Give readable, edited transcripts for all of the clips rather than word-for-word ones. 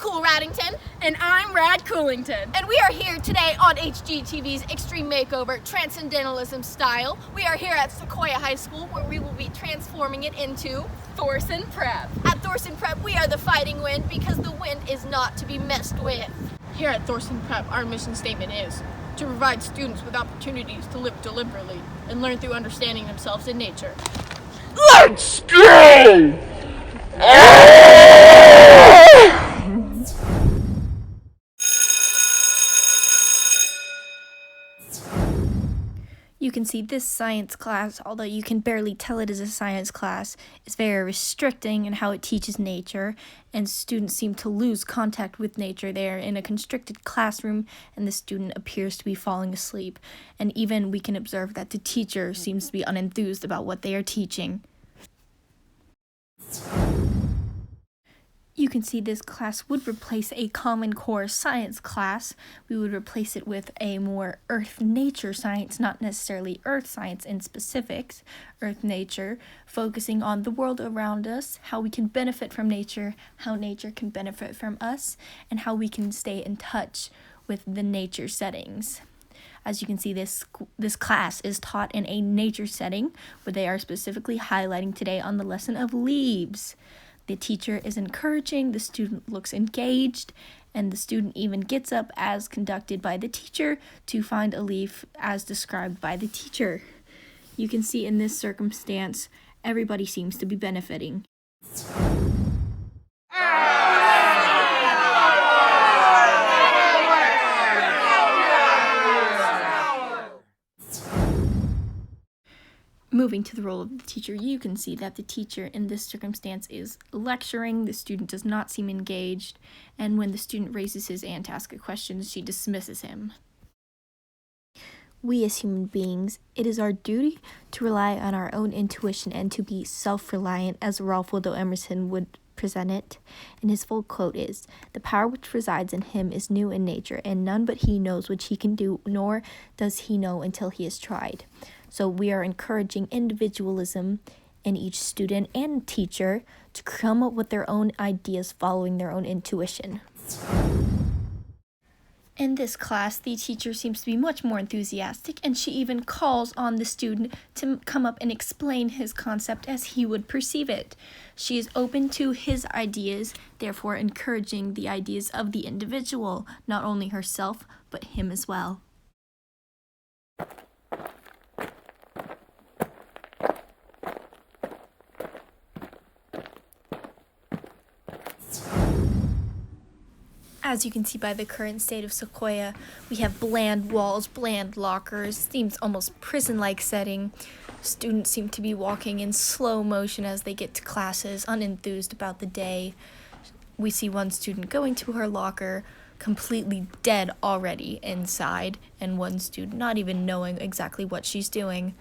Cool Raddington. And I'm Rad Coolington. And we are here today on HGTV's Extreme Makeover Transcendentalism Style. We are here at Sequoia High School where we will be transforming it into Thorson Prep. At Thorson Prep, we are the fighting wind because the wind is not to be messed with. Here at Thorson Prep, our mission statement is to provide students with opportunities to live deliberately and learn through understanding themselves in nature. Let's go! You can see this science class, although you can barely tell it is a science class, is very restricting in how it teaches nature, and students seem to lose contact with nature. They are in a constricted classroom, and the student appears to be falling asleep. And even we can observe that the teacher seems to be unenthused about what they are teaching. You can see this class would replace a Common Core science class. We would replace it with a more earth-nature science, not necessarily earth science in specifics, earth-nature, focusing on the world around us, how we can benefit from nature, how nature can benefit from us, and how we can stay in touch with the nature settings. As you can see, this class is taught in a nature setting, where they are specifically highlighting today on the lesson of leaves. The teacher is encouraging, the student looks engaged, and the student even gets up as conducted by the teacher to find a leaf as described by the teacher. You can see in this circumstance, everybody seems to be benefiting. Moving to the role of the teacher, you can see that the teacher in this circumstance is lecturing. The student does not seem engaged, and when the student raises his hand to ask a question, she dismisses him. We as human beings, it is our duty to rely on our own intuition and to be self-reliant, as Ralph Waldo Emerson would present it. And his full quote is, "The power which resides in him is new in nature, and none but he knows what he can do, nor does he know until he has tried." So we are encouraging individualism in each student and teacher to come up with their own ideas following their own intuition. In this class, the teacher seems to be much more enthusiastic, and she even calls on the student to come up and explain his concept as he would perceive it. She is open to his ideas, therefore encouraging the ideas of the individual, not only herself, but him as well. As you can see by the current state of Sequoia, we have bland walls, bland lockers, seems almost prison-like setting. Students seem to be walking in slow motion as they get to classes, unenthused about the day. We see one student going to her locker, completely dead already inside, and one student not even knowing exactly what she's doing.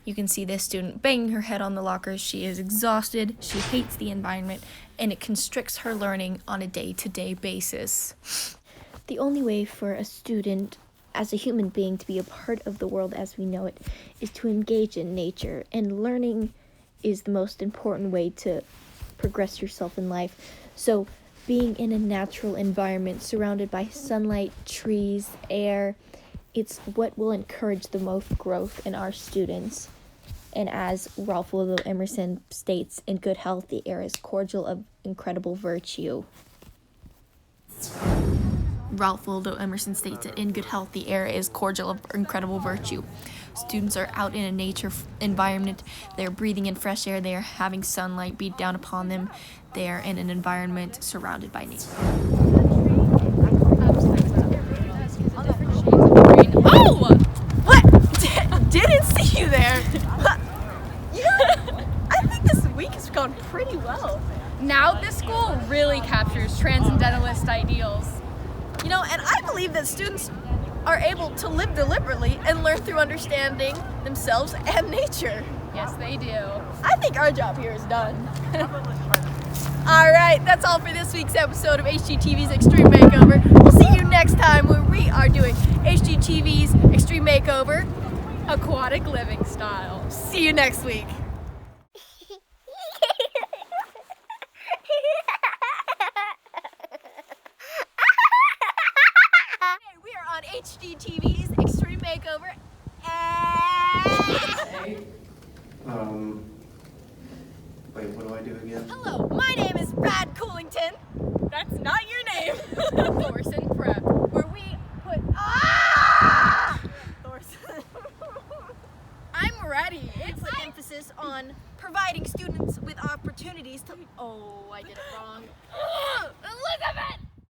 You can see this student banging her head on the locker. She is exhausted, she hates the environment, and it constricts her learning on a day-to-day basis. The only way for a student, as a human being, to be a part of the world as we know it is to engage in nature, and learning is the most important way to progress yourself in life. So being in a natural environment surrounded by sunlight, trees, air, it's what will encourage the most growth in our students. And as Ralph Waldo Emerson states, in good health, the air is cordial of incredible virtue. Ralph Waldo Emerson states that in good health, the air is cordial of incredible virtue. Students are out in a nature environment. They're breathing in fresh air. They are having sunlight beat down upon them. They are in an environment surrounded by nature. Oh! What? Didn't see you there. I think this week has gone pretty well. Now this school really captures transcendentalist ideals. You know, and I believe that students are able to live deliberately and learn through understanding themselves and nature. Yes, they do. I think our job here is done. All right, that's all for this week's episode of HGTV's Extreme Makeover. We'll see you next time when we are doing HGTV's Extreme Makeover Aquatic living style. See you next week. on HGTV's Extreme Makeover. Hey. Wait, what do I do again? Hello, my name is Brad Coolington. That's not your name. Thorson Prep, where we put Thorson. I'm ready. It's an emphasis on providing students with opportunities to. Oh, I did it wrong. Elizabeth!